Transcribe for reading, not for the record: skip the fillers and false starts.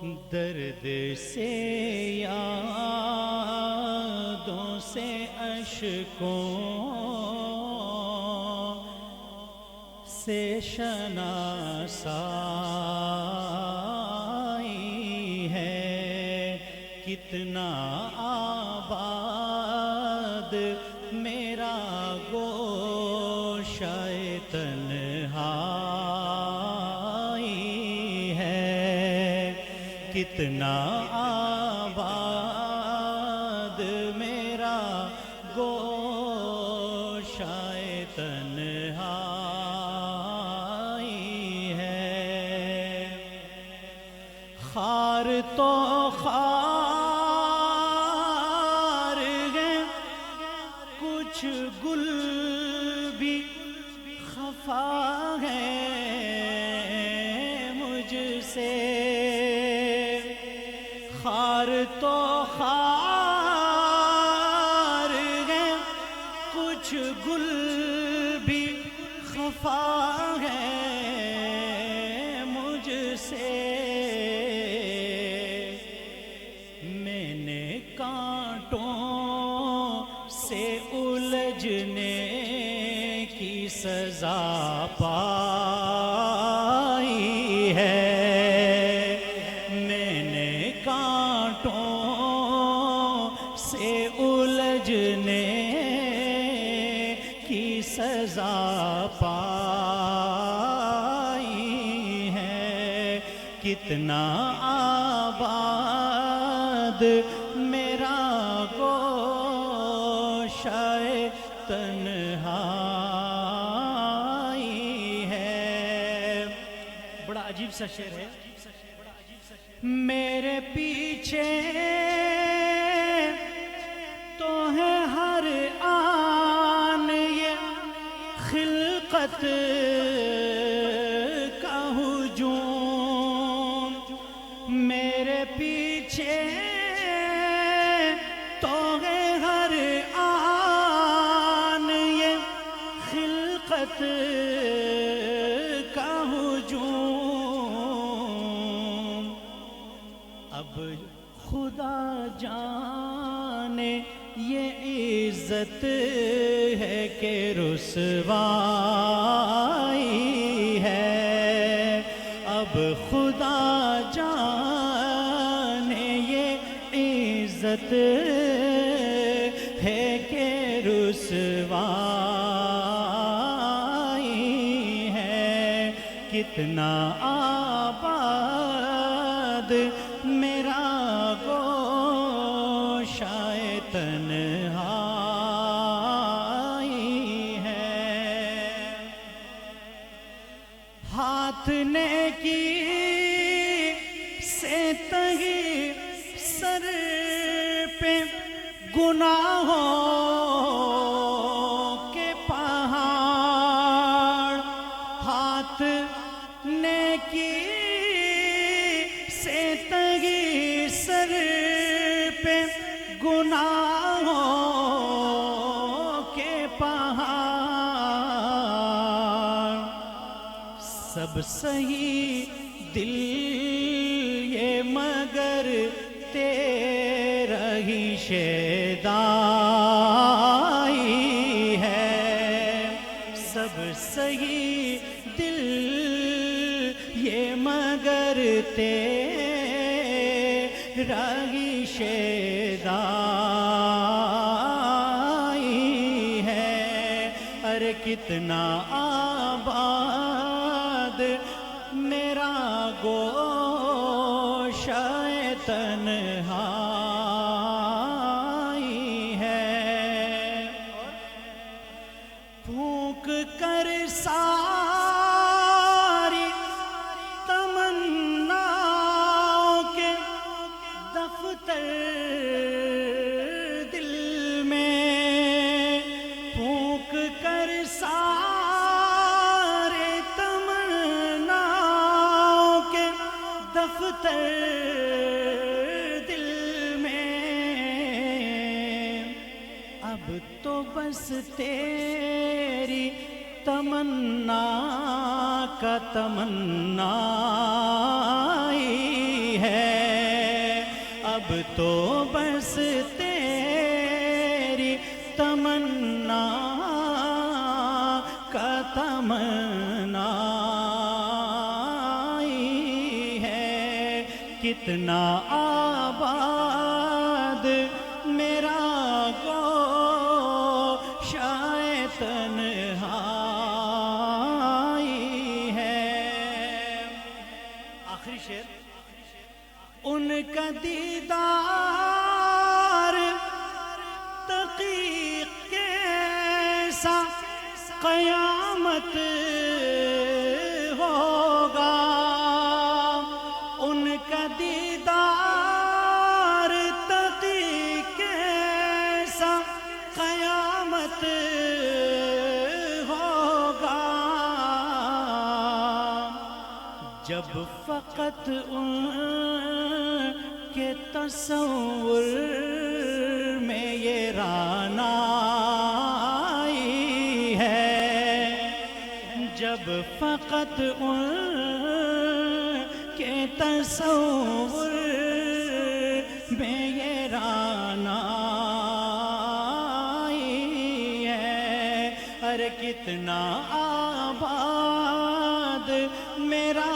درد سے یادوں سے اشکوں سے شناسائی ہے، کتنا آباد میرا گوشہ تنہائی ہے، کتنا آباد میرا گوشہ تنہائی ہے۔ خار تو خار ہے، کچھ گل بھی خفا ہے مجھ سے، خار تو خار ہے، کچھ گل بھی خفا ہے مجھ سے، میں نے کانٹوں سے الجھنے کی سزا پائی ہے، میں نے کانٹوں سے الجھنے کی سزا پائی ہے، کتنا آباد میرا گوشہ تنہائی ہے۔ بڑا عجیب سا شعر ہے۔ میرے پیچھے تو ہے ہر آن یہ خلقت کا ہجوم، میرے پیچھے تو ہے ہر آن یہ خلقت کا ہجوم، اب خدا جانے یہ عزت ہے کہ رسوائی ہے، اب خدا جانے یہ عزت ہے کہ رسوائی ہے، کتنا آباد میرا گوشہ تنہائی ہے۔ ہاتھ نیکی سے تہی سر پہ گناہوں کے پہاڑ، ہاتھ نیکی سے تہی سر پہ گناہوں کے پہاڑ، سب صحیح دل یہ مگر تیرا ہی شیدائی ہے، سب صحیح دل یہ مگر تیرا ہی شیدائی ہے، ارے کتنا آباد میرا گوشہ تنہائی ہے۔ پھونک کر ساری تمناؤں کے دفتر دل میں، پھونک کر سارے تمناؤں کے دفتر دل میں، اب تو بس تیری تمنا کا تمنا ہی ہے، اب تو بس تیری تمنا کا تمنا ہے، کتنا آباد میرا گوشۂ تنہائی ہے۔ آخری شعر، ان کا دیدار تقی کیسا قیامت ہوگا، ان کا دیدار تقی کیسا قیامت ہوگا، جب فقط ان کے تصور میں یہ رعنائی ہے، جب فقط ان کے تصور میں یہ رعنائی ہے، ارے کتنا آباد میرا